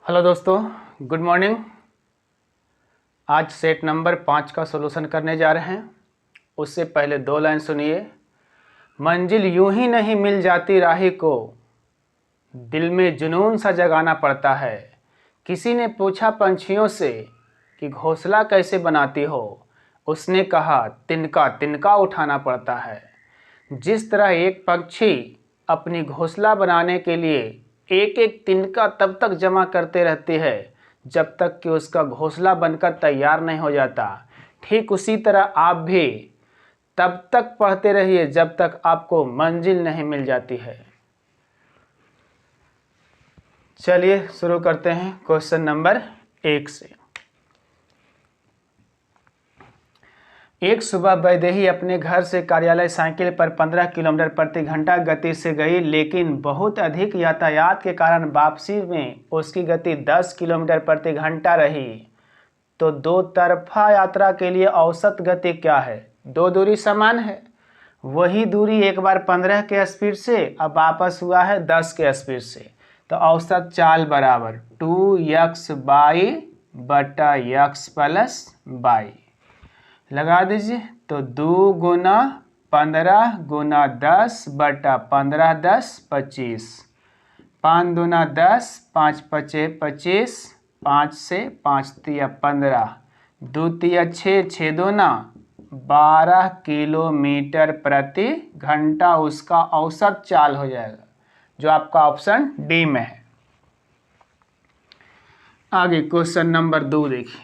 Hello दोस्तों, good morning. आज set number 5 का सॉल्यूशन करने जा रहे हैं। उससे पहले 2 लाइन सुनिए। मंजिल यूं ही नहीं मिल जाती राही को, दिल में जुनून सा जगाना पड़ता है। किसी ने पूछा पंछियों से कि घोंसला कैसे बनाती हो। उसने कहा तिनका तिनका उठाना पड़ता है। जिस तरह एक पक्षी अपनी घोंसला बनाने के लिए एक एक तिनका तब तक जमा करते रहती है जब तक कि उसका घोंसला बनकर तैयार नहीं हो जाता, ठीक उसी तरह आप भी तब तक पढ़ते रहिए जब तक आपको मंजिल नहीं मिल जाती है। चलिए शुरू करते हैं क्वेश्चन नंबर 1 से। एक सुबह वैदेही अपने घर से कार्यालय साइकिल पर 15 किलोमीटर प्रति घंटा गति से गई, लेकिन बहुत अधिक यातायात के कारण वापसी में उसकी गति 10 किलोमीटर प्रति घंटा रही। तो दो तरफा यात्रा के लिए औसत गति क्या है? दो दूरी समान है, वही दूरी एक बार 15 के स्पीड से अब वापस हुआ है 10 के स्पीड से। तो औसत चाल बराबर 2x बाई बटा x प्लस बाई लगा दीजिए। तो 2 गुना 15 गुना 10 बटा 15 10 25, 5 दूना 10, 5 पचे 25, 5 से 5 तिया 15, 2 तिया 6, 6 दूना 12 किलोमीटर प्रति घंटा उसका औसत चाल हो जाएगा, जो आपका ऑप्शन डी में है। आगे क्वेश्चन नंबर 2 देखिए।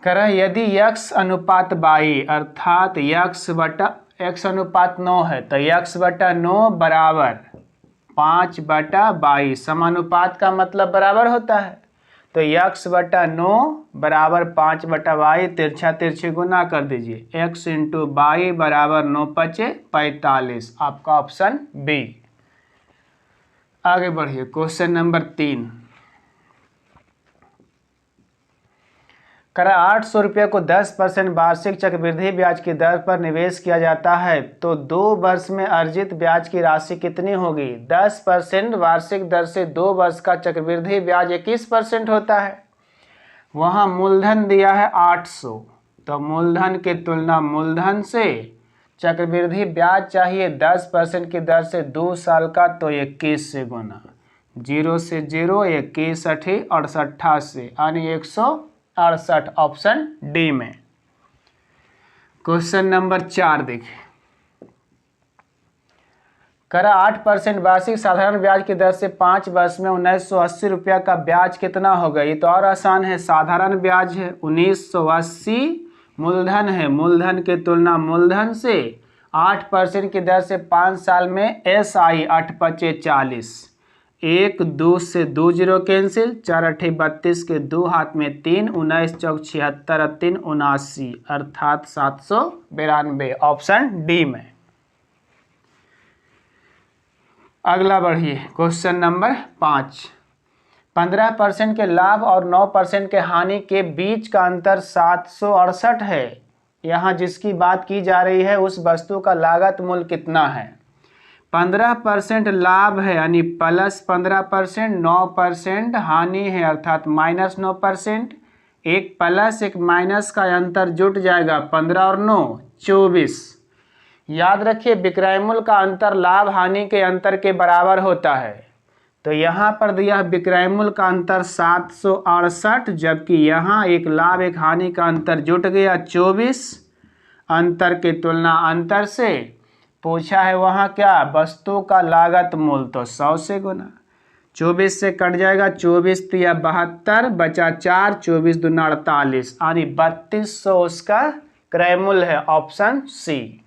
करें यदि x अनुपात बाई अर्थात x अनुपात 9 है तो x बटा 9 बराबर 5 बटा बाई। समानुपात का मतलब बराबर होता है, तो x बटा 9 बराबर 5 बटा बाई। तिरछा तिरछी गुना कर दीजिए। x इंटू बाई बराबर 9 पचे 45, आपका ऑप्शन बी। आगे बढ़िए क्वेश्चन नंबर 3। करा 800 रुपये को 10% वार्षिक चक्रवृद्धि ब्याज की दर पर निवेश किया जाता है, तो 2 वर्ष में अर्जित ब्याज की राशि कितनी होगी? 10% वार्षिक दर से 2 वर्ष का चक्रवृद्धि ब्याज 21% होता है। वहाँ मूलधन दिया है 800, तो मूलधन की तुलना मूलधन से चक्रवृद्धि ब्याज चाहिए 10% की दर से 2 साल का, तो 21 से गुना। 0 से 0, 21 अठी 68 से यानी 168, ऑप्शन डी में। क्वेश्चन नंबर 4 देखिए। करा 8% वार्षिक साधारण ब्याज की दर से 5 वर्ष में 1980 रुपया का ब्याज कितना होगा? ये तो और आसान है, साधारण ब्याज है 1980, मूलधन है, मूलधन की तुलना मूलधन से 8% की दर से 5 साल में SI 8 पचे 40, 1 2 से 2 जीरो कैंसिल, 4 अठी 32 के 2 हाथ में 3, 19 चौक 76 3 79, अर्थात 792, ऑप्शन डी में। अगला बढ़िए क्वेश्चन नंबर 5। 15% के लाभ और 9% के हानि के बीच का अंतर 768 है। यहाँ जिसकी बात की जा रही है उस वस्तु का लागत मूल्य कितना है? 15% लाभ है यानी प्लस 15%, 9% हानि है अर्थात माइनस 9%। एक प्लस एक माइनस का अंतर जुट जाएगा, 15 और 9 24। याद रखिए विक्रय मूल्य का अंतर लाभ हानि के अंतर के बराबर होता है। तो यहाँ पर दिया विक्रय मूल्य का अंतर 768, जबकि यहाँ एक लाभ एक हानि का अंतर जुट गया 24। अंतर की तुलना अंतर से पूछा है, वहाँ क्या वस्तु का लागत मूल्य, तो 100 से गुना। 24 से कट जाएगा, 24 तिया 72 बचा 4, 24 दूना 48 यानी 3200 उसका क्रय मूल्य है, ऑप्शन सी।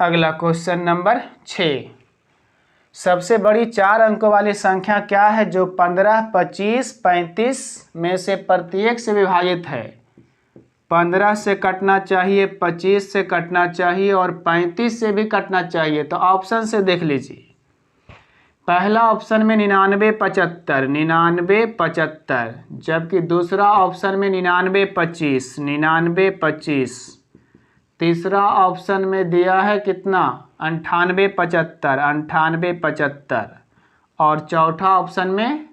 अगला क्वेश्चन नंबर 6। सबसे बड़ी 4 अंकों वाली संख्या क्या है जो 15, 25, 35 में से प्रत्येक से विभाजित है? 15 से कटना चाहिए, 25 से कटना चाहिए और 35 से भी कटना चाहिए। तो ऑप्शन से देख लीजिए। पहला ऑप्शन में 99 75, 99 75, जबकि दूसरा ऑप्शन में 99 25, 99 25, तीसरा ऑप्शन में दिया है कितना 9875, 9875। और चौथा ऑप्शन में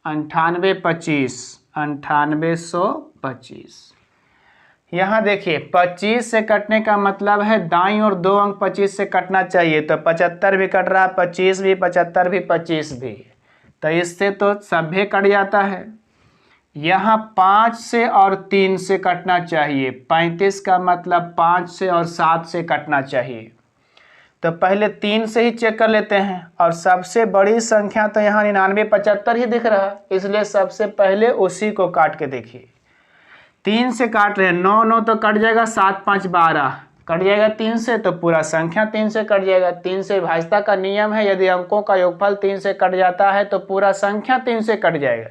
9825, 9825। यहाँ देखिए 25 से कटने का मतलब है दाईं और 2 अंक 25 से कटना चाहिए, तो 75 भी कट रहा है, 25 भी, 75 भी, 25 भी, तो इससे तो सभ्य कट जाता है। यहाँ 5 से और 3 से कटना चाहिए, 35 का मतलब 5 से और 7 से कटना चाहिए, तो पहले 3 से ही चेक कर लेते हैं। और सबसे बड़ी संख्या तो यहाँ 9975 ही दिख रहा है, इसलिए सबसे पहले उसी को काट के देखिए। 3 से काट रहे हैं, 9 9 तो कट जाएगा, 7 5 12 कट जाएगा 3 से, तो पूरा संख्या 3 से कट जाएगा। 3 से विभाज्यता का नियम है, यदि अंकों का योगफल 3 से कट जाता है तो पूरा संख्या 3 से कट जाएगा।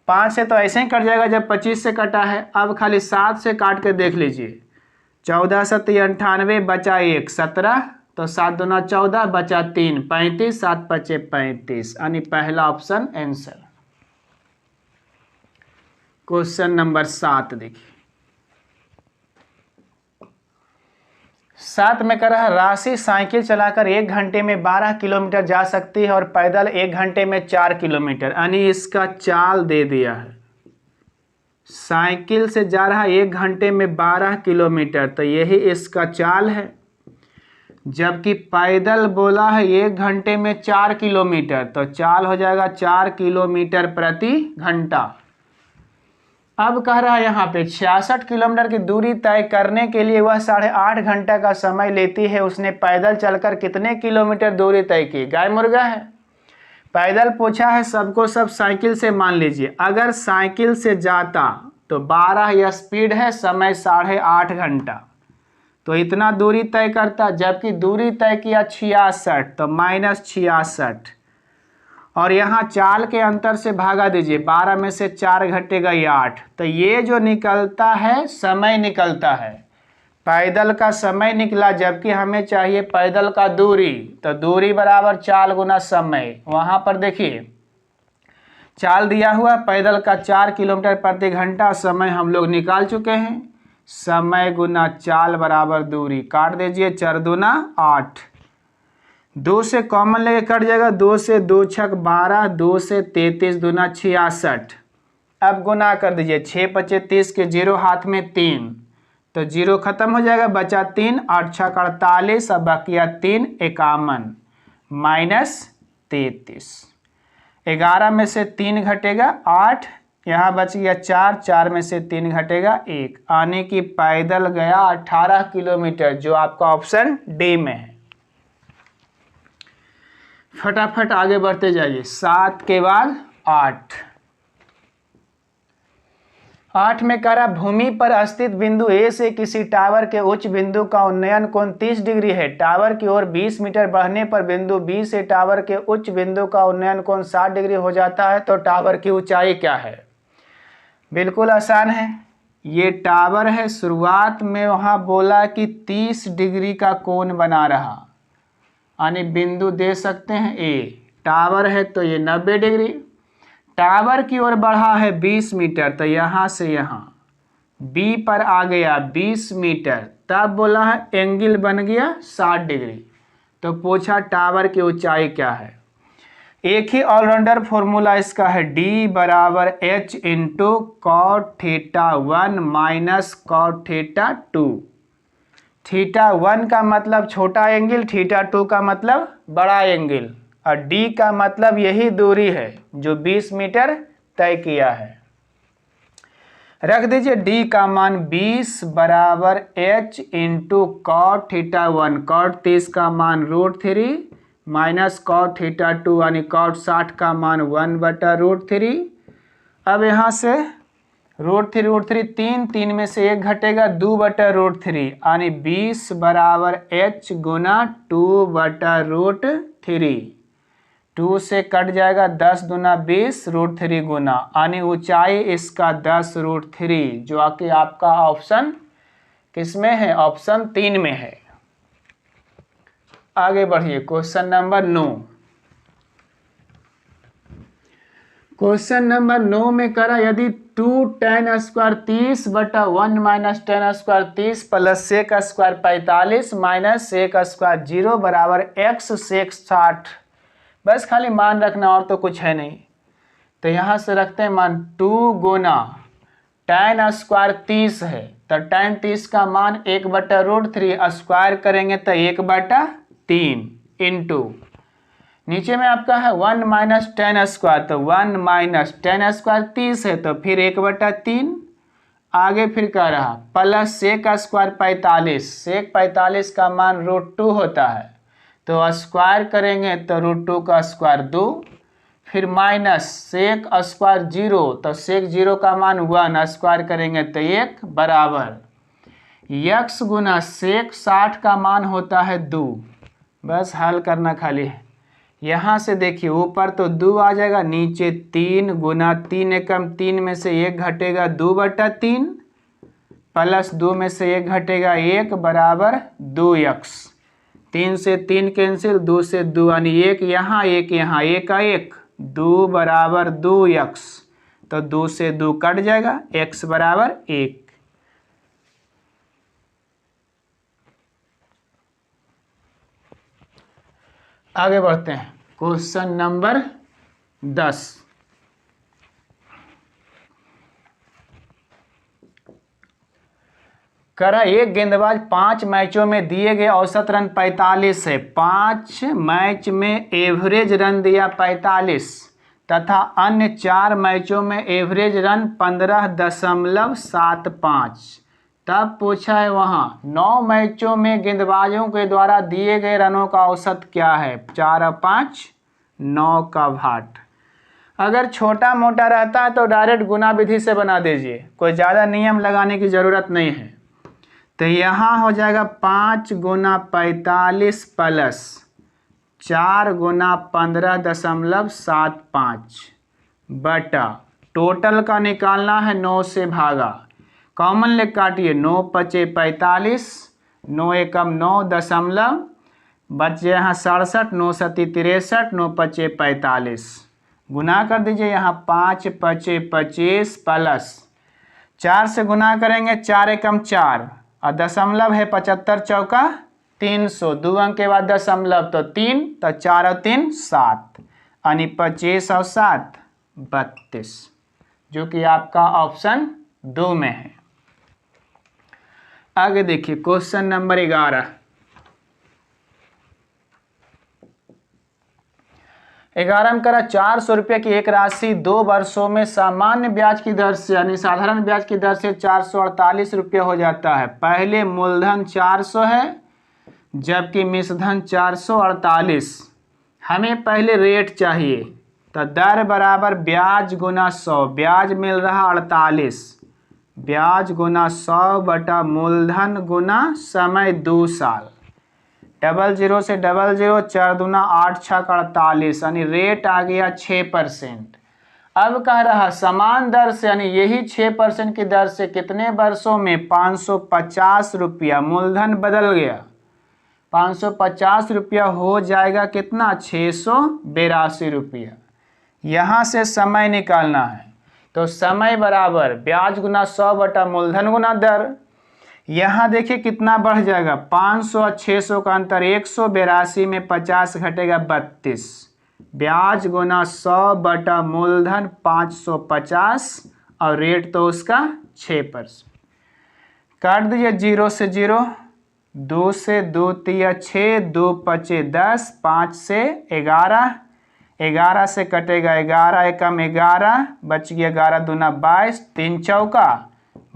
5 से तो ऐसे ही कट जाएगा जब 25 से कटा है। अब खाली 7 से काट के देख लीजिए, 14 7 98 बचा 1 17, तो 7 दूना 14 बचा 3 35, 7 5 35, यानी पहला ऑप्शन आंसर। क्वेश्चन नंबर 7 देखिए, 7 में कह रहा है राशि साइकिल चलाकर 1 घंटे में 12 किलोमीटर जा सकती है और पैदल 1 घंटे में 4 किलोमीटर, यानी इसका चाल दे दिया है। साइकिल से जा रहा है 1 घंटे में 12 किलोमीटर, तो यही इसका चाल है। जबकि पैदल बोला है 1 घंटे में 4 किलोमीटर, तो चाल हो जाएगा 4 किलोमीटर प्रति घंटा। अब कह रहा है यहाँ पे 66 किलोमीटर की दूरी तय करने के लिए वह 8.5 घंटा का समय लेती है, उसने पैदल चलकर कितने किलोमीटर दूरी तय की। गाय मुर्गा है, पैदल पूछा है, सबको सब साइकिल से मान लीजिए। अगर साइकिल से जाता तो 12 या स्पीड है, समय 8.5 घंटा, तो इतना दूरी तय करता। जबकि दूरी तय किया 66, तो -66, और यहाँ चाल के अंतर से भागा दीजिए, 12 में से 4 घटेगा 8, तो ये जो निकलता है समय निकलता है, पैदल का समय निकला, जबकि हमें चाहिए पैदल का दूरी, तो दूरी बराबर चाल गुना समय। वहाँ पर देखिए चाल दिया हुआ, पैदल का 4 किलोमीटर प्रति घंटा, समय हम लोग निकाल चुके हैं। समय गुना चाल बराबर दूरी, काट दीजिए, 4 दूना 8, 2 से कॉमन लेके कट जाएगा, 2 से 2 छक 12, 2 से 33 दूना 66। अब गुना कर दीजिए, 6 5 30 के 0 हाथ में 3, तो 0 खत्म हो जाएगा, बचा 3, 8 छक 48, अब बकिया 3 51 -33। 11 में से 3 घटेगा 8, यहाँ बच गया 4, 4 में से 3 घटेगा 1, आने की पैदल गया 18 किलोमीटर, जो आपका ऑप्शन डी में है। फटाफट आगे बढ़ते जाइए। 7 के बाद 8। 8 में कह रहा भूमि पर स्थित बिंदु ए से किसी टावर के उच्च बिंदु का उन्नयन कोण 30 डिग्री है। टावर की ओर 20 मीटर बढ़ने पर बिंदु बी से टावर के उच्च बिंदु का उन्नयन कोण 60 डिग्री हो जाता है, तो टावर की ऊंचाई क्या है। बिल्कुल आसान है, ये टावर है। शुरुआत में वहाँ बोला कि 30 डिग्री का कोण बना रहा, यानी बिंदु दे सकते हैं ए, टावर है तो ये 90 डिग्री। टावर की ओर बढ़ा है 20 मीटर, तो यहाँ से यहाँ बी पर आ गया 20 मीटर, तब बोला है एंगल बन गया 60 डिग्री। तो पूछा टावर की ऊंचाई क्या है। एक ही ऑलराउंडर फॉर्मूला इसका है, डी बराबर H into cot theta 1 minus cot theta 2। Theta 1 का मतलब छोटा एंगल, थीटा 2 का मतलब बड़ा एंगल, और डी का मतलब यही दूरी है जो 20 मीटर तय किया है। रख दीजिए डी का मान 20 बराबर H into cot theta 1, cot 30 का मान √3 माइनस कॉट थीटा 2 यानी कॉट 60 का मान 1/√3। अब यहाँ से √3 3, 3 में से 1 घटेगा 2/√3, यानी 20 बराबर h गुना 2/√3। 2 से कट जाएगा 10 दूना 20, √3 गुना, यानी ऊंचाई इसका 10√3, जो आके आपका ऑप्शन किसमें है, ऑप्शन 3 में है। आगे बढ़िए, क्वेश्चन नंबर 9। क्वेश्चन नंबर 9 में करा यदि 2tan² 30/1 - tan² 30 plus sec² 45 minus sec² 0 बराबर x sec 60। बस खाली मान रखना और तो कुछ है नहीं। तो यहाँ से रखते हैं मान 2 गुना tan² 30 है तो tan 30 का मान 1/√3 स्क्वायर करेंगे तो 1/3 इंटू नीचे में आपका है 1 माइनस tan² तो 1 माइनस tan² 30 है तो फिर 1/3 आगे फिर कह रहा प्लस sec² 45 sec 45 का मान √2 होता है तो स्क्वायर करेंगे तो √2 का स्क्वायर 2 फिर माइनस sec² 0 तो sec 0 का मान 1 स्क्वायर करेंगे तो 1 बराबर x गुना sec 60 का मान होता है 2। बस हल करना खाली है। यहाँ से देखिए ऊपर तो 2 आ जाएगा नीचे 3 गुना 3 एकम 3 में से 1 घटेगा 2/3 प्लस 2 में से 1 घटेगा 1 बराबर 2x। 3 से 3 कैंसिल 2 से 2 यानी 1 यहाँ 1 यहाँ 1 का 1 2 बराबर 2x तो 2 से 2 कट जाएगा x बराबर 1। आगे बढ़ते हैं क्वेश्चन नंबर 10। करा एक गेंदबाज 5 मैचों में दिए गए औसत रन 45 है। 5 मैच में एवरेज रन दिया 45 तथा अन्य 4 मैचों में एवरेज रन 15.75। तब पूछा है वहाँ 9 मैचों में गेंदबाजों के द्वारा दिए गए रनों का औसत क्या है। 4 और 5 9 का भाट। अगर छोटा मोटा रहता है तो डायरेक्ट गुना विधि से बना दीजिए, कोई ज़्यादा नियम लगाने की ज़रूरत नहीं है। तो यहाँ हो जाएगा 5 गुना 45 प्लस 4 गुना 15.75 बटा टोटल का निकालना है 9 से भागा कॉमन ले काटिए 9 पचे 45 9 एकम 9 दशमलव बचे यहाँ 67 9 सती 63 9 पचे 45 गुना कर दीजिए यहाँ 5 पचे 25 प्लस 4 से गुना करेंगे 4 एकम 4 और दशमलव है 75 चौका 300 2 अंक के बाद दशमलव तो 3 तो 4 और 3 7 यानी 25 और 7 32 जो कि आपका ऑप्शन 2 में है। आगे देखिए क्वेश्चन नंबर 11। 11 में करा 400 रुपये की एक राशि 2 वर्षों में सामान्य ब्याज की दर से यानी साधारण ब्याज की दर से 448 रुपये हो जाता है। पहले मूलधन 400 है जबकि मिश्रधन 448। हमें पहले रेट चाहिए तो दर बराबर ब्याज गुना 100 ब्याज मिल रहा 48 ब्याज गुना 100 बटा मूलधन गुना समय 2 साल 00 से 00 4 दूना 8 6 48 यानी रेट आ गया 6%। अब कह रहा समान दर से यानी यही 6% की दर से कितने वर्षों में 550 रुपया मूलधन बदल गया 550 रुपया हो जाएगा कितना 682 रुपया। यहाँ से समय निकालना है तो समय बराबर ब्याज गुना 100 बटा मूलधन गुना दर। यहाँ देखिए कितना बढ़ जाएगा 500 और 600 का अंतर 182 में 50 घटेगा 32 ब्याज गुना 100 बटा मूलधन 550 और रेट तो उसका 6%। काट दीजिए 0 से 0 2 से 2 तिया 6 2 पचे 10 5 से 11 11 से कटेगा 11 एकम 11 बच गया 11 दूना 22 3 चौका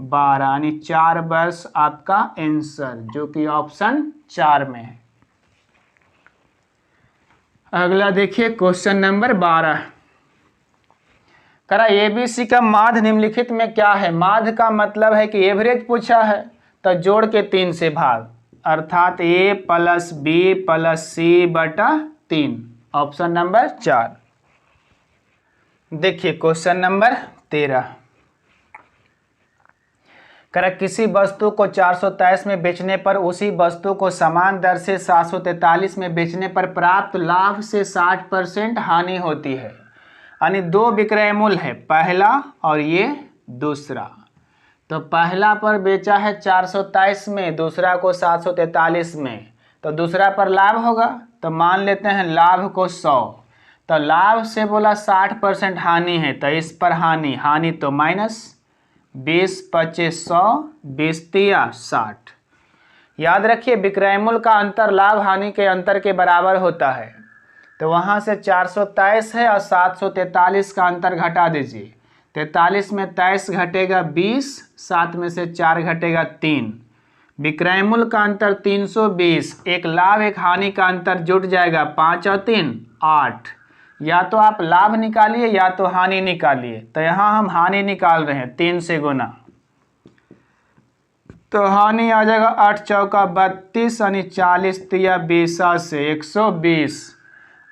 12 यानी 4 वर्ष आपका आंसर जो कि ऑप्शन 4 में है। अगला देखिए क्वेश्चन नंबर 12। करा एबीसी का माध्य निम्नलिखित में क्या है। माध्य का मतलब है कि एवरेज पूछा है तो जोड़ के 3 से भाग अर्थात a plus b plus c बटा 3 ऑप्शन नंबर 4। देखिए क्वेश्चन नंबर 13। करा किसी वस्तु को 423 में बेचने पर उसी वस्तु को समान दर से 743 में बेचने पर प्राप्त लाभ से 60% हानि होती है। यानी दो विक्रय मूल्य है, पहला और ये दूसरा। तो पहला पर बेचा है 423 में, दूसरा को 743 में, तो दूसरा पर लाभ होगा। तो मान लेते हैं लाभ को 100, तो लाभ से बोला 60% हानि है, तो इस पर हानि तो माइनस 20 25 100, 20 तिया 60। याद रखिए विक्रय मूल्य का अंतर लाभ हानि के अंतर के बराबर होता है। तो वहाँ से 423 है और 743 का अंतर घटा दीजिए। 43 में 23 घटेगा 20, 7 में से 4 घटेगा 3। विक्रय मूल्य का अंतर 320, एक लाभ एक हानि का अंतर जुट जाएगा 5 और 3 8। या तो आप लाभ निकालिए या तो हानि निकालिए। तो यहाँ हम हानि निकाल रहे हैं, 3 से गुना, तो हानि आ जाएगा 8 चौका 32 यानी 40 तिया 20 से 120।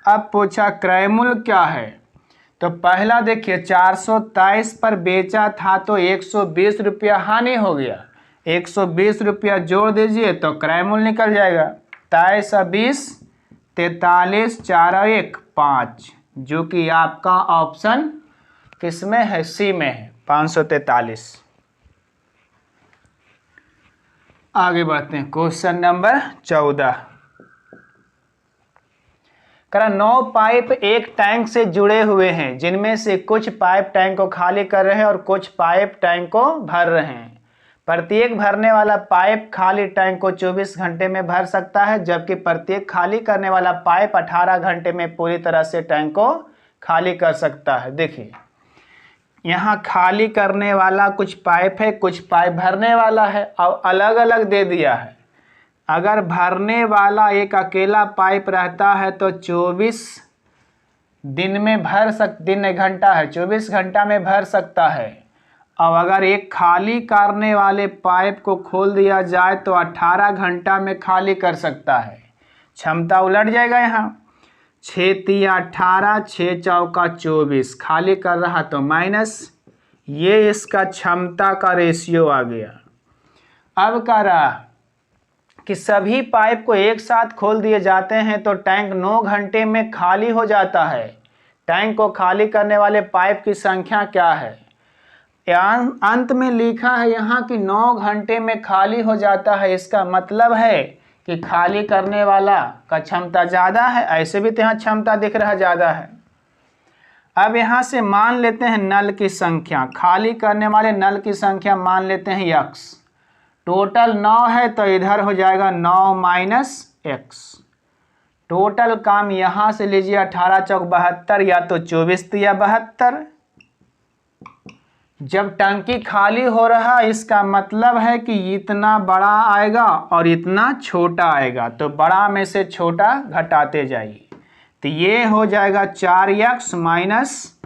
अब पूछा क्रय मूल्य क्या है, तो पहला देखिए 423 पर बेचा था तो 120 रुपया हानि हो गया, 120 रुपया जोड़ दीजिए तो क्रय मूल्य निकल जाएगा। 23 और 20 43, 4 और 1 5, जो कि आपका ऑप्शन किसमें है, सी में है, 543। आगे बढ़ते हैं, क्वेश्चन नंबर 14। करा 9 पाइप एक टैंक से जुड़े हुए हैं, जिनमें से कुछ पाइप टैंक को खाली कर रहे हैं और कुछ पाइप टैंक को भर रहे हैं। प्रत्येक भरने वाला पाइप खाली टैंक को 24 घंटे में भर सकता है, जबकि प्रत्येक खाली करने वाला पाइप 18 घंटे में पूरी तरह से टैंक को खाली कर सकता है। देखिए यहाँ खाली करने वाला कुछ पाइप है, कुछ पाइप भरने वाला है, और अलग अलग दे दिया है। अगर भरने वाला एक अकेला पाइप रहता है तो 24 दिन में दिन 1 घंटा है, 24 घंटा में भर सकता है। और अगर एक खाली करने वाले पाइप को खोल दिया जाए तो 18 घंटा में खाली कर सकता है। क्षमता उलट जाएगा, यहाँ 6 तिया 18, 6 चौका 24, खाली कर रहा तो माइनस, ये इसका क्षमता का रेशियो आ गया। अब कह रहा कि सभी पाइप को एक साथ खोल दिए जाते हैं तो टैंक 9 घंटे में खाली हो जाता है। टैंक को खाली करने वाले पाइप की संख्या क्या है। अंत में लिखा है यहाँ कि 9 घंटे में खाली हो जाता है, इसका मतलब है कि खाली करने वाला का क्षमता ज़्यादा है। ऐसे भी तो यहाँ क्षमता दिख रहा ज़्यादा है। अब यहाँ से मान लेते हैं नल की संख्या, खाली करने वाले नल की संख्या मान लेते हैं x। टोटल 9 है तो इधर हो जाएगा 9 माइनस x। टोटल काम यहाँ से लीजिए 18 चौक 72, या तो 24 तिया 72। जब टंकी खाली हो रहा इसका मतलब है कि इतना बड़ा आएगा और इतना छोटा आएगा, तो बड़ा में से छोटा घटाते जाइए। तो ये हो जाएगा 4x माइनस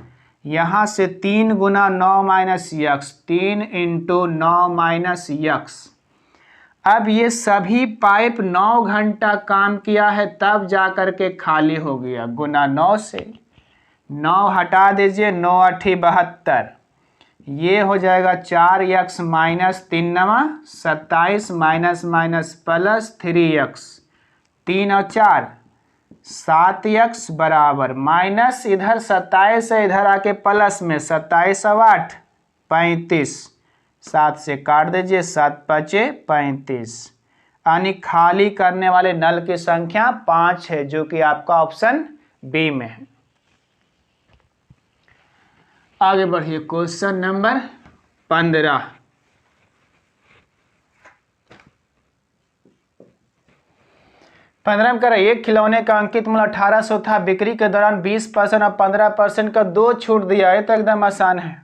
यहाँ से 3 गुना 9 minus x, 3 into 9 minus x। अब ये सभी पाइप 9 घंटा काम किया है तब जा कर के खाली हो गया, गुना 9 से 9 हटा दीजिए, 9 8 72, ये हो जाएगा 4x माइनस 3 नवा 27 माइनस माइनस प्लस 3x, 3 और 4 7x बराबर माइनस, इधर 27 है इधर आके प्लस में 27 और 8 35, 7 से काट दीजिए, 7 5 35, यानी खाली करने वाले नल की संख्या 5 है, जो कि आपका ऑप्शन बी में है। आगे बढ़िए, क्वेश्चन नंबर 15। में करें एक खिलौने का अंकित मूल्य 1800 था, बिक्री के दौरान 20% और 15% का दो छूट दिया है, तो एकदम आसान है।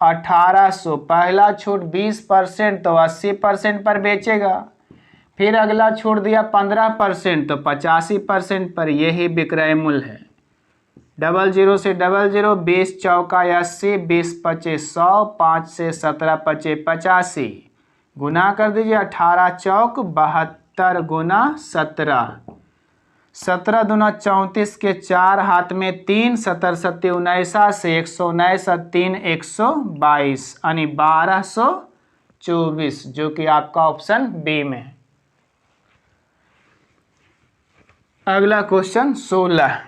1800 पहला छूट 20% तो 80% पर बेचेगा, फिर अगला छूट दिया 15% तो 85% पर, यही विक्रय मूल्य है। 00 से 00, 20 चौका 80, 20 पचे 100, 5 से 17 पचे 85, गुना कर दीजिए 18 चौक 72 गुना 17, 17 दूना 34 के 4 हाथ में 3, 17 सत्ती 19 से 119 और 3 122, यानी 1224, जो कि आपका ऑप्शन बी में है। अगला क्वेश्चन 16।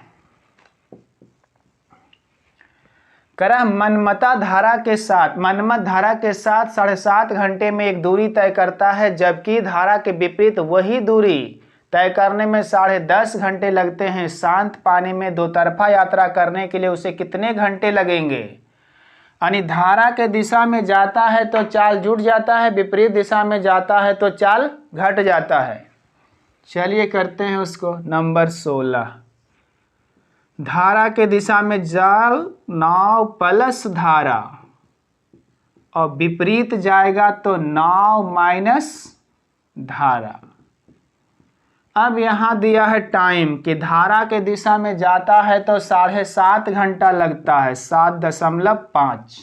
करा मनमता धारा के साथ, मनमत धारा के साथ 7.5 घंटे में एक दूरी तय करता है, जबकि धारा के विपरीत वही दूरी तय करने में 10.5 घंटे लगते हैं। शांत पानी में दो तरफा यात्रा करने के लिए उसे कितने घंटे लगेंगे? यानी धारा के दिशा में जाता है तो चाल जुड़ जाता है, विपरीत दिशा में जाता है तो चाल घट जाता है। चलिए करते हैं उसको। नंबर 16, धारा के दिशा में जाल नाव प्लस धारा और विपरीत जाएगा तो नाव माइनस धारा। अब यहाँ दिया है टाइम कि धारा के दिशा में जाता है तो 7.5 घंटा लगता है, 7.5।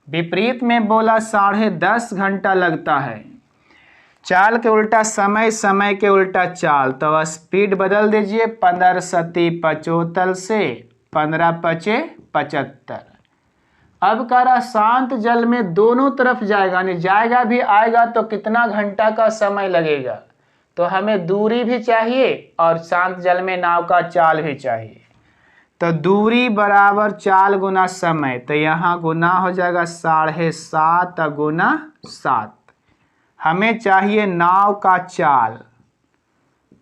विपरीत में बोला 10.5 घंटा लगता है। चाल के उल्टा समय, समय के उल्टा चाल, तो स्पीड बदल दीजिए 15 सती 75 से 15 पचे 75। अब कह रहा शांत जल में दोनों तरफ जाएगा, यानी जाएगा भी आएगा तो कितना घंटा का समय लगेगा? तो हमें दूरी भी चाहिए और शांत जल में नाव का चाल भी चाहिए। तो दूरी बराबर चाल गुना समय, तो यहाँ गुना हो जाएगा 7.5 गुना 7। हमें चाहिए नाव का चाल,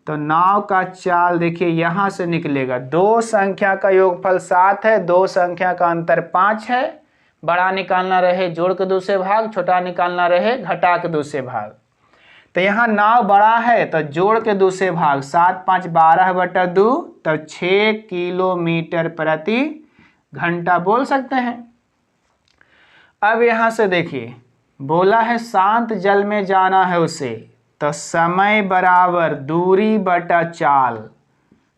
तो नाव का चाल देखिए यहाँ से निकलेगा। 2 संख्या का योगफल 7 है, 2 संख्या का अंतर 5 है। बड़ा निकालना रहे जोड़ के दूसरे भाग, छोटा निकालना रहे घटा के दूसरे भाग। तो यहाँ नाव बड़ा है तो जोड़ के दूसरे भाग, 7 5 12/2, तो 6 किलोमीटर प्रति घंटा बोल सकते हैं। अब यहाँ से देखिए बोला है शांत जल में जाना है उसे, तो समय बराबर दूरी बटा चाल,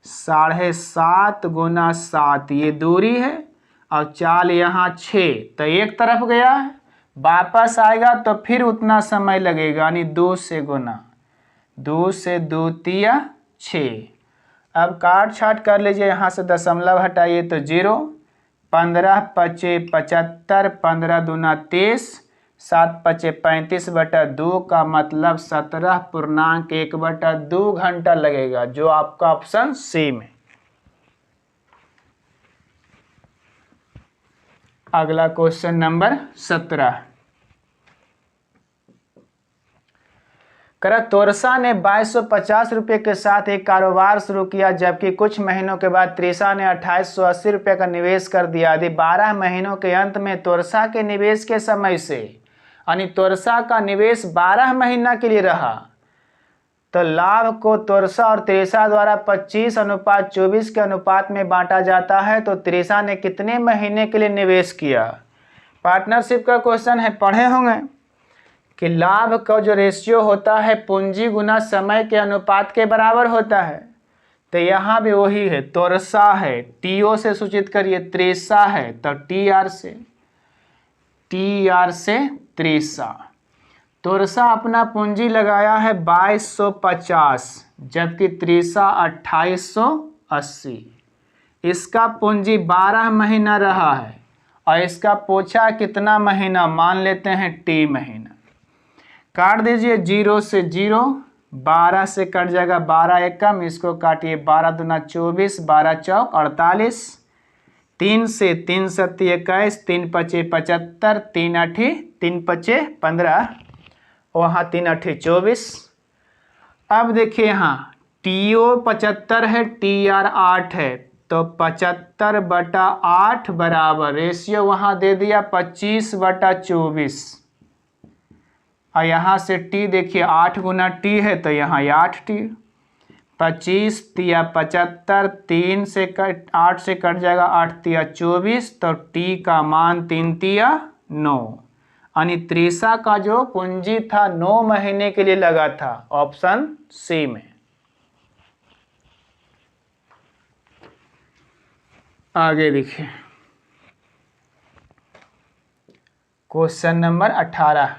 7.5 गुना 7 ये दूरी है और चाल यहाँ 6, तो एक तरफ गया है, वापस आएगा तो फिर उतना समय लगेगा, यानी 2 से गुना, 2 से 2 तिया 6। अब काट छाट कर लीजिए, यहाँ से दशमलव हटाइए तो 0, 15 पचे 75, 15 दूना 23, 7 पचे 35/2 का मतलब 17.1/2 घंटा लगेगा, जो आपका ऑप्शन सी में। अगला क्वेश्चन नंबर 17, करा तोरसा ने 2250 रुपये के साथ एक कारोबार शुरू किया, जबकि कुछ महीनों के बाद त्रिशा ने 2880 रुपये का निवेश कर दिया। यदि 12 महीनों के अंत में तोरसा के निवेश के समय से, यानी तोरसा का निवेश 12 महीना के लिए रहा, तो लाभ को तोरसा और त्रिशा द्वारा 25:24 के अनुपात में बांटा जाता है। तो त्रिशा ने कितने महीने के लिए निवेश किया? पार्टनरशिप का क्वेश्चन है, पढ़े होंगे कि लाभ का जो रेशियो होता है पूंजी गुना समय के अनुपात के बराबर होता है। तो यहाँ भी वही है, तोरसा है टीओ से सूचित करिए, त्रिशा है तो टीआर से त्रिशा। तोरसा अपना पूंजी लगाया है 2250, जबकि त्रिशा 2880। इसका पूंजी 12 महीना रहा है और इसका पोछा कितना महीना? मान लेते हैं टी महीना। काट दीजिए 0 से 0, 12 से कट जाएगा 12 एकम, इसको काटिए 12 दूना 24, 12 चौक 48, 3 से 3 सत्ती 21, 3 पचे 75, 3 आठी 3 पचे 15, वहाँ 3 आठी 24। अब देखिए यहाँ टीओ 75 है, टीआर 8 है, तो 75/8 बराबर रेशियो वहाँ दे दिया 25/24। और यहाँ से टी देखिए 8 गुना टी है तो यहाँ 8 टी, 25 तिया 75, 3 से कट 8 से कट जाएगा 8 तिया 24, तो टी का मान 3 तिया 9। यानी त्रिशा का जो पूंजी था 9 महीने के लिए लगा था, ऑप्शन सी में। आगे देखिए क्वेश्चन नंबर 18,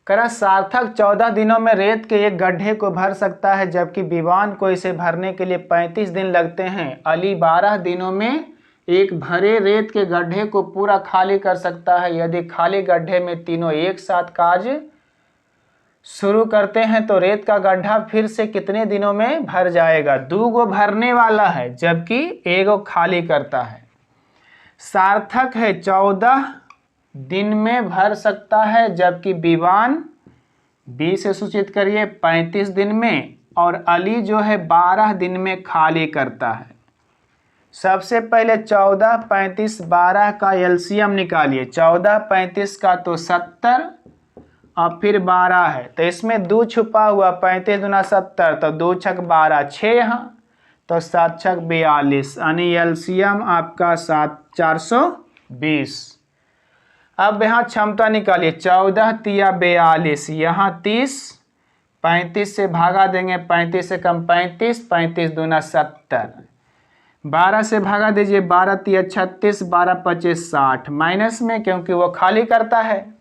करा सार्थक 14 दिनों में रेत के एक गड्ढे को भर सकता है, जबकि विवान को इसे भरने के लिए 35 दिन लगते हैं। अली 12 दिनों में एक भरे रेत के गड्ढे को पूरा खाली कर सकता है। यदि खाली गड्ढे में तीनों एक साथ कार्य शुरू करते हैं तो रेत का गड्ढा फिर से कितने दिनों में भर जाएगा? 2 गो भरने वाला है जबकि 1 गो खाली करता है। सार्थक है 14 दिन में भर सकता है, जबकि विवान बी से सूचित करिए 35 दिन में, और अली जो है 12 दिन में खाली करता है। सबसे पहले 14, 35, 12 का एलसीएम निकालिए। 14, 35 का तो 70 और फिर 12 है, तो इसमें 2 छुपा हुआ, 35 दूना 70, तो 2 छक 12, 6 यहाँ, तो 7 छक 42, यानी एलसीएम आपका 420। अब यहाँ क्षमता निकालिए। 14 तिया 42, यहाँ 30, 35 से भागा देंगे, 35 से कम 35, 35 दूना 70, 12 से भागा दीजिए, 12 तिया 36, 12 25 60, माइनस में क्योंकि वो खाली करता है।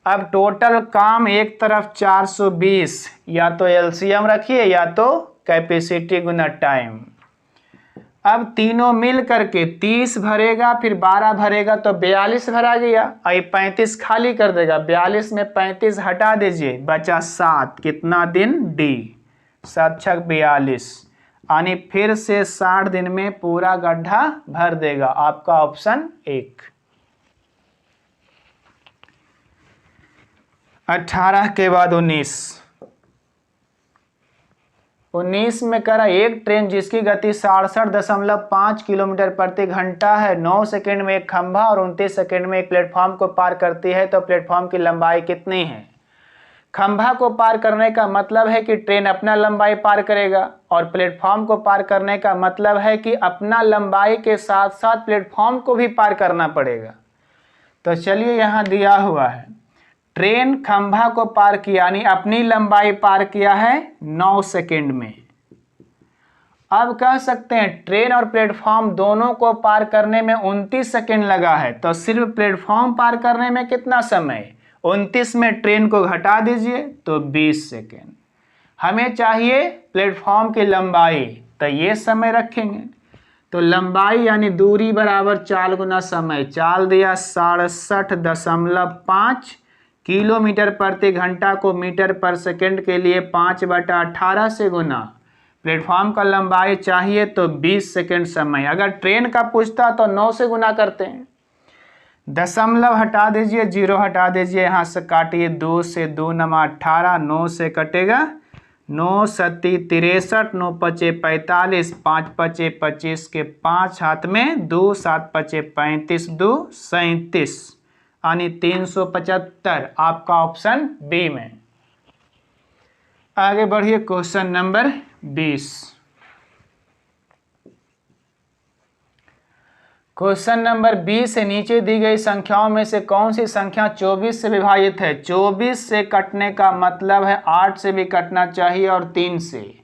अब टोटल काम एक तरफ 420, या तो एलसीएम रखिए या तो कैपेसिटी गुना टाइम। अब तीनों मिल करके 30 भरेगा, फिर 12 भरेगा, तो 42 भरा गया, और 35 खाली कर देगा। 42 में 35 हटा दीजिए, बचा 7, कितना दिन डी, 7 छक 42, यानी फिर से 60 दिन में पूरा गड्ढा भर देगा। आपका ऑप्शन 1। 18 के बाद 19 में करा एक ट्रेन जिसकी गति 67.5 किलोमीटर प्रति घंटा है, 9 सेकंड में एक खंभा और 29 सेकंड में एक प्लेटफॉर्म को पार करती है, तो प्लेटफॉर्म की लंबाई कितनी है? खंभा को पार करने का मतलब है कि ट्रेन अपना लंबाई पार करेगा, और प्लेटफॉर्म को पार करने का मतलब है कि अपना लंबाई के साथ साथ प्लेटफॉर्म को भी पार करना पड़ेगा। तो चलिए यहाँ दिया हुआ है, ट्रेन खंभा को पार किया, यानी अपनी लंबाई पार किया है 9 सेकंड में। अब कह सकते हैं ट्रेन और प्लेटफॉर्म दोनों को पार करने में 29 सेकंड लगा है, तो सिर्फ प्लेटफॉर्म पार करने में कितना समय? 29 में ट्रेन को घटा दीजिए तो 20 सेकंड। हमें चाहिए प्लेटफॉर्म की लंबाई, तो ये समय रखेंगे। तो लंबाई यानी दूरी बराबर चाल गुना समय, चाल दिया 67.5 किलोमीटर प्रति घंटा को मीटर पर सेकंड के लिए 5/18 से गुना। प्लेटफॉर्म का लंबाई चाहिए तो 20 सेकंड समय। अगर ट्रेन का पूछता तो 9 से गुना करते हैं। दशमलव हटा दीजिए, 0 हटा दीजिए, यहाँ से काटिए, 2 से 2 नमा 18, 9 से कटेगा 9 सत्ती 63, 9 पचे 45, 5 पचे 25 के 5 हाथ में 2, 7 पचे 35, 2 37, यानी 375। आपका ऑप्शन बी में। आगे बढ़िए, क्वेश्चन नंबर 20। क्वेश्चन नंबर 20 से नीचे दी गई संख्याओं में से कौन सी संख्या 24 से विभाजित है? 24 से कटने का मतलब है 8 से भी कटना चाहिए और 3 से।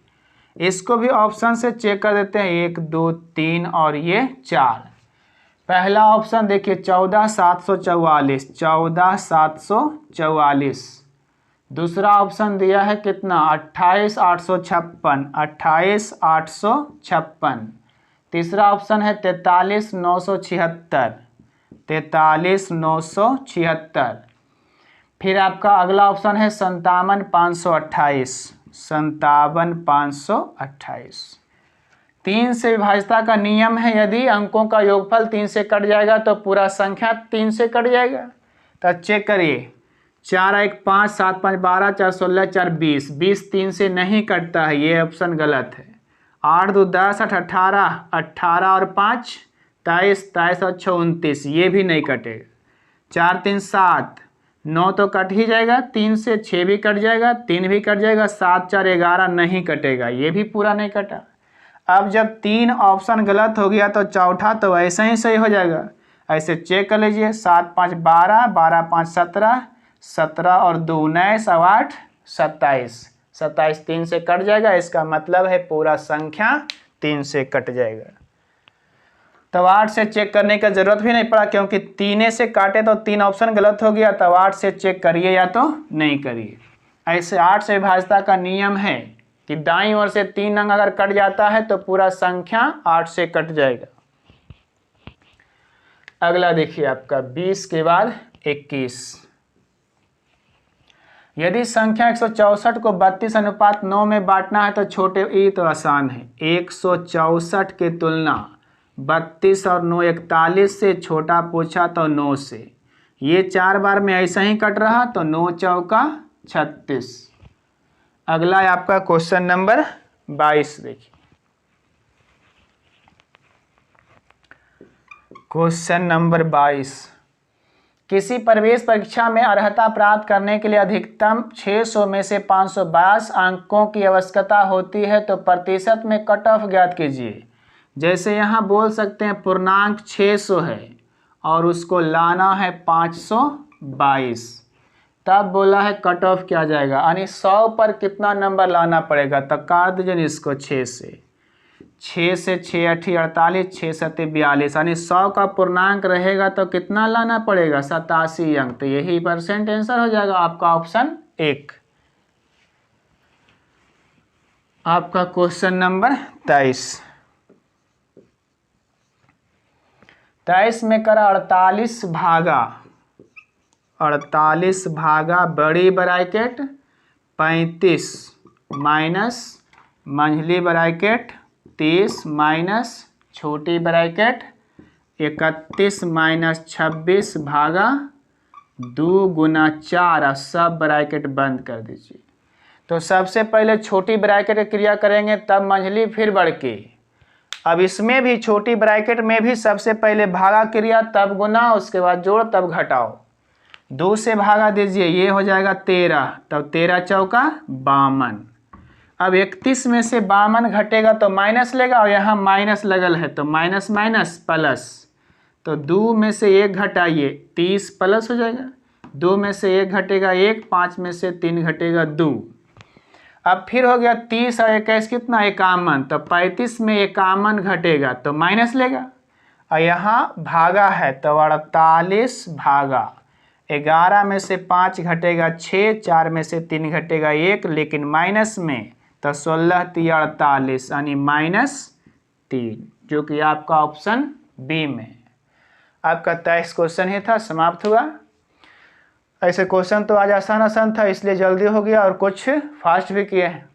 इसको भी ऑप्शन से चेक कर देते हैं, 1 2 3 और ये 4। पहला ऑप्शन देखिए 14,744, 14,744। दूसरा ऑप्शन दिया है कितना? 28,856, 28,856। तीसरा ऑप्शन है 43,976, 43,976। फिर आपका अगला ऑप्शन है 57,528, 57,528। 3 से विभाज्यता का नियम है, यदि अंकों का योगफल 3 से कट जाएगा तो पूरा संख्या 3 से कट जाएगा। तो चेक करिए, 4 1 5 7 5 12 4 16 4 20, 20 3 से नहीं कटता है, ये ऑप्शन गलत है। 8 2 10 8 18, 18 और 5 23, 23 और 6 29, ये भी नहीं कटेगा। 4 3 7, 9 तो कट ही जाएगा, 3 से 6 भी कट जाएगा, 3 भी कट जाएगा, 7 4 11 नहीं कटेगा, ये भी पूरा नहीं कटा। अब जब 3 ऑप्शन गलत हो गया तो चौथा तो ऐसे ही सही हो जाएगा। ऐसे चेक कर लीजिए, 7 5 12, 12 5 17, 17 और 2 19 और 8 27, 27 3 से कट जाएगा, इसका मतलब है पूरा संख्या 3 से कट जाएगा। तब 8 से चेक करने की जरूरत भी नहीं पड़ा, क्योंकि 3 से काटे तो 3 ऑप्शन गलत हो गया, तब 8 से चेक करिए या तो नहीं करिए। ऐसे 8 से विभाज्यता का नियम है कि दाईं ओर से 3 अंक अगर कट जाता है तो पूरा संख्या 8 से कट जाएगा। अगला देखिए आपका 20 के बाद 21। यदि संख्या 164 को 32:9 में बांटना है तो छोटे, ये तो आसान है। 164 की तुलना 32 और 9 41 से, छोटा पूछा तो 9 से। ये 4 बार में ऐसा ही कट रहा तो 9 चौका 36। अगला है आपका क्वेश्चन नंबर 22। देखिए क्वेश्चन नंबर 22, किसी प्रवेश परीक्षा में अर्हता प्राप्त करने के लिए अधिकतम 600 में से 522 अंकों की आवश्यकता होती है तो प्रतिशत में कट ऑफ ज्ञात कीजिए। जैसे यहाँ बोल सकते हैं पूर्णांक 600 है और उसको लाना है 522, तब बोला है कट ऑफ क्या जाएगा, यानी 100 पर कितना नंबर लाना पड़ेगा। तो काट दीजिए इसको 6 से, 6 8 48, 6 7 42, यानी 100 का पूर्णांक रहेगा तो कितना लाना पड़ेगा 87 अंक। तो यही परसेंट आंसर हो जाएगा आपका ऑप्शन 1। आपका क्वेश्चन नंबर 23 में करा 48 भागा बड़ी ब्रैकेट 35 माइनस मंझली ब्रैकेट 30 माइनस छोटी ब्रैकेट 31 माइनस 26 भागा 2 गुना 4 और सब ब्रैकेट बंद कर दीजिए। तो सबसे पहले छोटी ब्रैकेट की क्रिया करेंगे, तब मंझली, फिर बड़की। अब इसमें भी छोटी ब्रैकेट में भी सबसे पहले भागा क्रिया, तब गुना, उसके बाद जोड़, तब घटाओ। 2 से भागा दीजिए, ये हो जाएगा 13, तब 13 चौका 52। अब 31 में से 52 घटेगा तो माइनस लेगा, और यहाँ माइनस लगल है तो माइनस माइनस प्लस, तो 2 में से 1 घटाइए 30 प्लस हो जाएगा। 2 में से 1 घटेगा 1, 5 में से 3 घटेगा 2। अब फिर हो गया 30 और 21 कितना 51, तो 35 में 51 घटेगा तो माइनस लेगा, और यहाँ भागा है तो 48 भागा 11 में से 5 घटेगा 6, 4 में से 3 घटेगा 1, लेकिन माइनस में तो 16 3 48, यानी -3, जो कि आपका ऑप्शन बी में। आपका 23 क्वेश्चन ही था, समाप्त हुआ। ऐसे क्वेश्चन तो आज आसान था, इसलिए जल्दी हो गया और कुछ फास्ट भी किए हैं।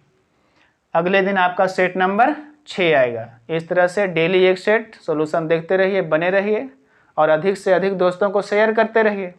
अगले दिन आपका सेट नंबर 6 आएगा। इस तरह से डेली एक सेट सॉल्यूशन देखते रहिए, बने रहिए और अधिक से अधिक दोस्तों को शेयर करते रहिए।